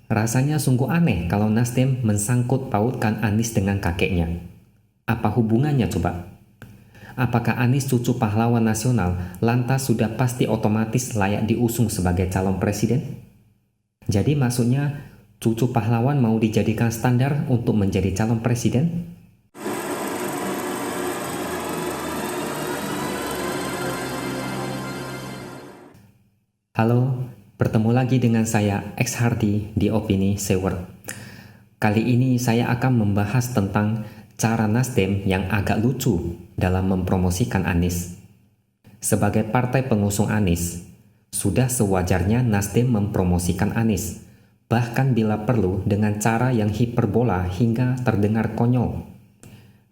Rasanya sungguh aneh kalau Nasdem mensangkut pautkan Anies dengan kakeknya. Apa hubungannya coba? Apakah Anies cucu pahlawan nasional lantas sudah pasti otomatis layak diusung sebagai calon presiden? Jadi maksudnya cucu pahlawan mau dijadikan standar untuk menjadi calon presiden? Halo, bertemu lagi dengan saya X Hardy di Opini Seward. Kali ini saya akan membahas tentang cara Nasdem yang agak lucu dalam mempromosikan Anies. Sebagai partai pengusung Anies, sudah sewajarnya Nasdem mempromosikan Anies, bahkan bila perlu dengan cara yang hiperbola hingga terdengar konyol.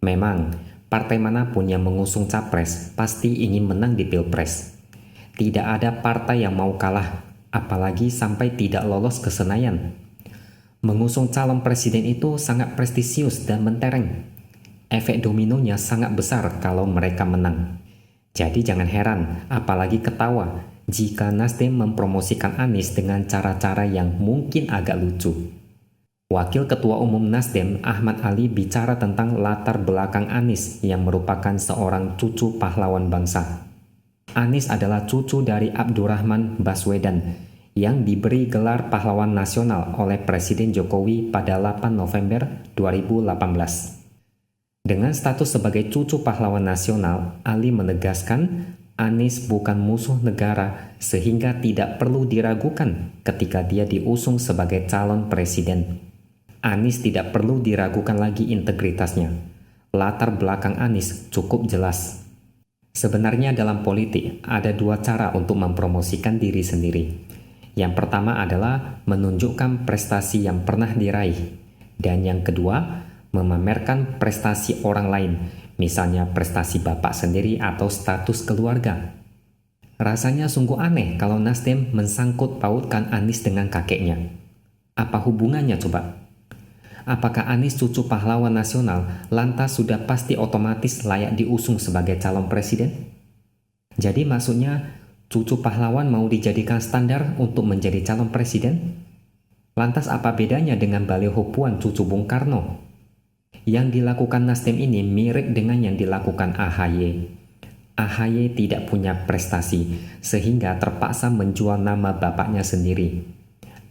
Memang, partai manapun yang mengusung capres pasti ingin menang di Pilpres. Tidak ada partai yang mau kalah, apalagi sampai tidak lolos ke Senayan. Mengusung calon presiden itu sangat prestisius dan mentereng. Efek dominonya sangat besar kalau mereka menang. Jadi jangan heran, apalagi ketawa, jika Nasdem mempromosikan Anies dengan cara-cara yang mungkin agak lucu. Wakil Ketua Umum Nasdem Ahmad Ali bicara tentang latar belakang Anies yang merupakan seorang cucu pahlawan bangsa. Anies adalah cucu dari Abdurrahman Baswedan yang diberi gelar pahlawan nasional oleh Presiden Jokowi pada 8 November 2018. Dengan status sebagai cucu pahlawan nasional, Ali menegaskan Anies bukan musuh negara sehingga tidak perlu diragukan ketika dia diusung sebagai calon presiden. Anies tidak perlu diragukan lagi integritasnya. Latar belakang Anies cukup jelas. Sebenarnya dalam politik ada dua cara untuk mempromosikan diri sendiri. Yang pertama adalah menunjukkan prestasi yang pernah diraih. Dan yang kedua, memamerkan prestasi orang lain, misalnya prestasi bapak sendiri atau status keluarga. Rasanya sungguh aneh kalau Nasdem mensangkut pautkan Anies dengan kakeknya. Apa hubungannya coba? Apakah Anies cucu pahlawan nasional lantas sudah pasti otomatis layak diusung sebagai calon presiden? Jadi maksudnya cucu pahlawan mau dijadikan standar untuk menjadi calon presiden? Lantas apa bedanya dengan baliho Puan cucu Bung Karno? Yang dilakukan Nasdem ini mirip dengan yang dilakukan AHY. AHY tidak punya prestasi sehingga terpaksa menjual nama bapaknya sendiri.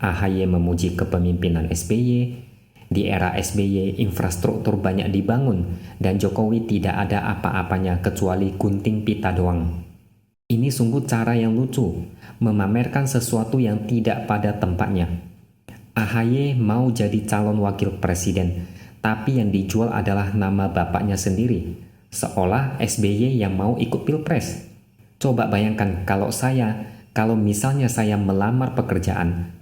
AHY memuji kepemimpinan SBY. Di era SBY infrastruktur banyak dibangun dan Jokowi tidak ada apa-apanya kecuali gunting pita doang. Ini sungguh cara yang lucu, memamerkan sesuatu yang tidak pada tempatnya. AHY mau jadi calon wakil presiden, tapi yang dijual adalah nama bapaknya sendiri, seolah SBY yang mau ikut pilpres. Coba bayangkan kalau misalnya saya melamar pekerjaan,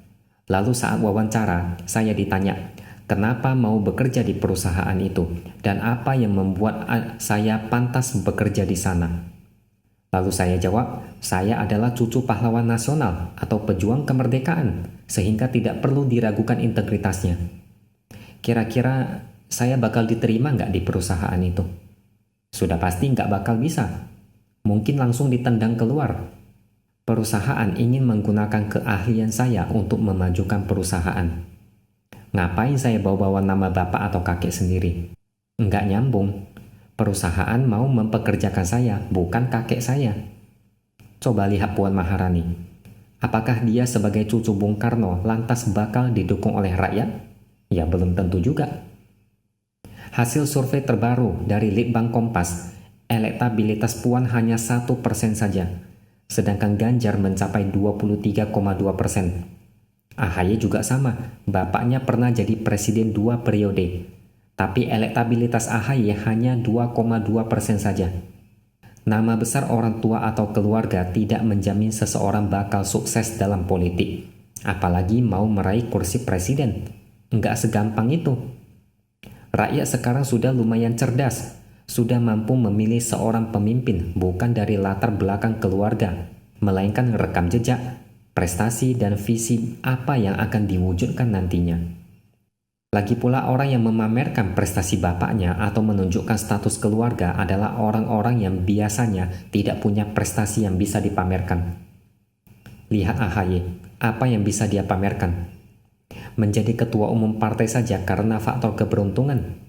lalu saat wawancara saya ditanya, kenapa mau bekerja di perusahaan itu dan apa yang membuat saya pantas bekerja di sana? Lalu saya jawab, saya adalah cucu pahlawan nasional atau pejuang kemerdekaan sehingga tidak perlu diragukan integritasnya. Kira-kira saya bakal diterima nggak di perusahaan itu? Sudah pasti nggak bakal bisa. Mungkin langsung ditendang keluar. Perusahaan ingin menggunakan keahlian saya untuk memajukan perusahaan. Ngapain saya bawa-bawa nama bapak atau kakek sendiri? Enggak nyambung. Perusahaan mau mempekerjakan saya, bukan kakek saya. Coba lihat Puan Maharani. Apakah dia sebagai cucu Bung Karno lantas bakal didukung oleh rakyat? Ya belum tentu juga. Hasil survei terbaru dari Litbang Kompas, elektabilitas Puan hanya 1% saja, sedangkan Ganjar mencapai 23,2%. AHY juga sama, bapaknya pernah jadi presiden 2 periode, tapi elektabilitas AHY hanya 2,2% saja. Nama besar orang tua atau keluarga tidak menjamin seseorang bakal sukses dalam politik, apalagi mau meraih kursi presiden. Nggak segampang itu. Rakyat sekarang sudah lumayan cerdas, sudah mampu memilih seorang pemimpin bukan dari latar belakang keluarga, melainkan rekam jejak, prestasi dan visi apa yang akan diwujudkan nantinya. Lagi pula orang yang memamerkan prestasi bapaknya atau menunjukkan status keluarga adalah orang-orang yang biasanya tidak punya prestasi yang bisa dipamerkan. Lihat AHY, apa yang bisa dia pamerkan? menjadi ketua umum partai saja karena faktor keberuntungan.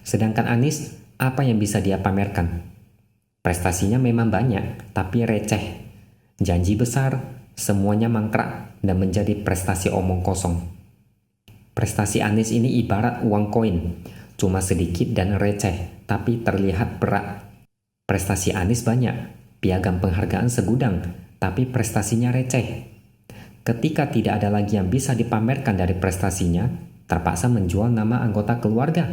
Sedangkan Anies, apa yang bisa dia pamerkan? Prestasinya memang banyak, tapi receh. Janji besar, semuanya mangkrak dan menjadi prestasi omong kosong. Prestasi Anies ini ibarat uang koin, cuma sedikit dan receh, tapi terlihat berat. Prestasi Anies banyak, piagam penghargaan segudang, tapi prestasinya receh. Ketika tidak ada lagi yang bisa dipamerkan dari prestasinya, terpaksa menjual nama anggota keluarga.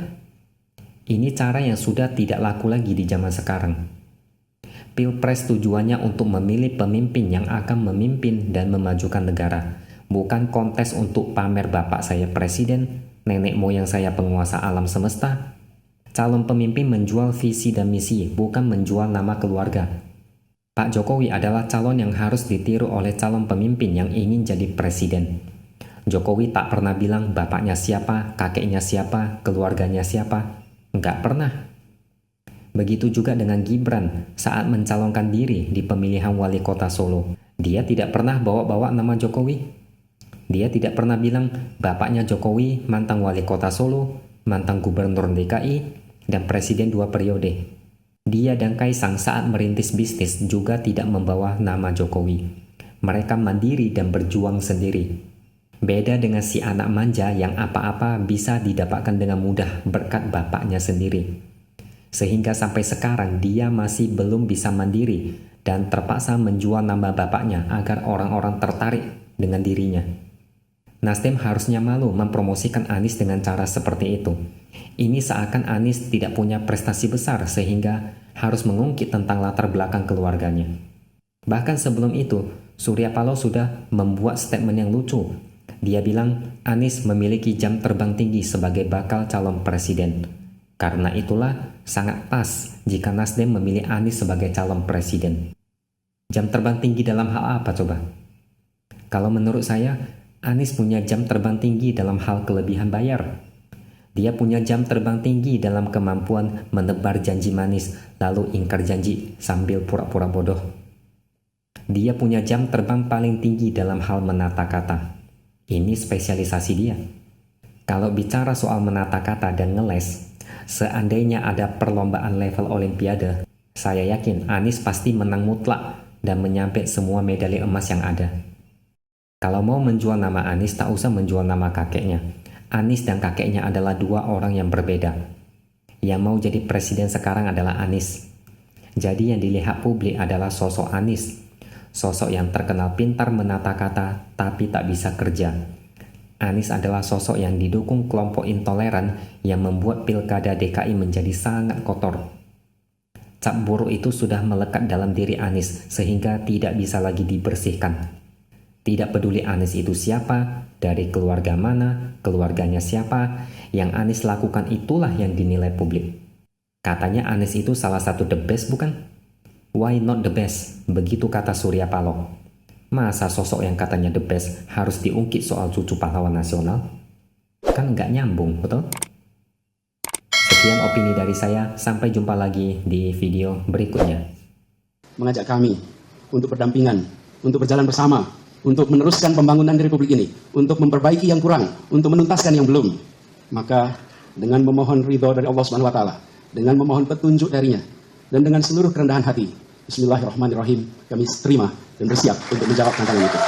Ini cara yang sudah tidak laku lagi di zaman sekarang. Pilpres tujuannya untuk memilih pemimpin yang akan memimpin dan memajukan negara, bukan kontes untuk pamer bapak saya presiden, nenek moyang saya penguasa alam semesta. Calon pemimpin menjual visi dan misi, bukan menjual nama keluarga. Pak Jokowi adalah calon yang harus ditiru oleh calon pemimpin yang ingin jadi presiden. Jokowi tak pernah bilang bapaknya siapa, kakeknya siapa, keluarganya siapa. Enggak pernah. Begitu juga dengan Gibran saat mencalonkan diri di pemilihan wali kota Solo. Dia tidak pernah bawa-bawa nama Jokowi. Dia tidak pernah bilang bapaknya Jokowi mantan wali kota Solo, mantan gubernur DKI, dan presiden 2 periode. Dia dan Kaisang saat merintis bisnis juga tidak membawa nama Jokowi. Mereka mandiri dan berjuang sendiri. Beda dengan si anak manja yang apa-apa bisa didapatkan dengan mudah berkat bapaknya sendiri. Sehingga sampai sekarang dia masih belum bisa mandiri dan terpaksa menjual nama bapaknya agar orang-orang tertarik dengan dirinya. Nasdem harusnya malu mempromosikan Anies dengan cara seperti itu. Ini seakan Anies tidak punya prestasi besar sehingga harus mengungkit tentang latar belakang keluarganya. Bahkan sebelum itu, Surya Paloh sudah membuat statement yang lucu. Dia bilang Anies memiliki jam terbang tinggi sebagai bakal calon presiden. Karena itulah sangat pas jika Nasdem memilih Anies sebagai calon presiden. Jam terbang tinggi dalam hal apa coba? Kalau menurut saya, Anies punya jam terbang tinggi dalam hal kelebihan bayar. Dia punya jam terbang tinggi dalam kemampuan menebar janji manis lalu ingkar janji sambil pura-pura bodoh. Dia punya jam terbang paling tinggi dalam hal menata kata. Ini spesialisasi dia. Kalau bicara soal menata kata dan ngeles, seandainya ada perlombaan level olimpiade, saya yakin Anies pasti menang mutlak dan menyabet semua medali emas yang ada. Kalau mau menjual nama Anies, tak usah menjual nama kakeknya. Anies dan kakeknya adalah dua orang yang berbeda. Yang mau jadi presiden sekarang adalah Anies. Jadi yang dilihat publik adalah sosok Anies. Sosok yang terkenal pintar menata kata tapi tak bisa kerja. Anies adalah sosok yang didukung kelompok intoleran yang membuat pilkada DKI menjadi sangat kotor. Cap buruk itu sudah melekat dalam diri Anies sehingga tidak bisa lagi dibersihkan. Tidak peduli Anies itu siapa, dari keluarga mana, keluarganya siapa, yang Anies lakukan itulah yang dinilai publik. Katanya Anies itu salah satu the best bukan? Why not the best? Begitu kata Surya Paloh. Masa sosok yang katanya the best harus diungkit soal cucu pahlawan nasional? Kan nggak nyambung, betul? Sekian opini dari saya, sampai jumpa lagi di video berikutnya. Mengajak kami untuk berdampingan, untuk berjalan bersama, untuk meneruskan pembangunan di Republik ini, untuk memperbaiki yang kurang, untuk menuntaskan yang belum. Maka dengan memohon ridho dari Allah Subhanahu wa Ta'ala, dengan memohon petunjuk darinya, dan dengan seluruh kerendahan hati, Bismillahirrahmanirrahim, kami terima dan bersiap untuk menjawab tantangan itu.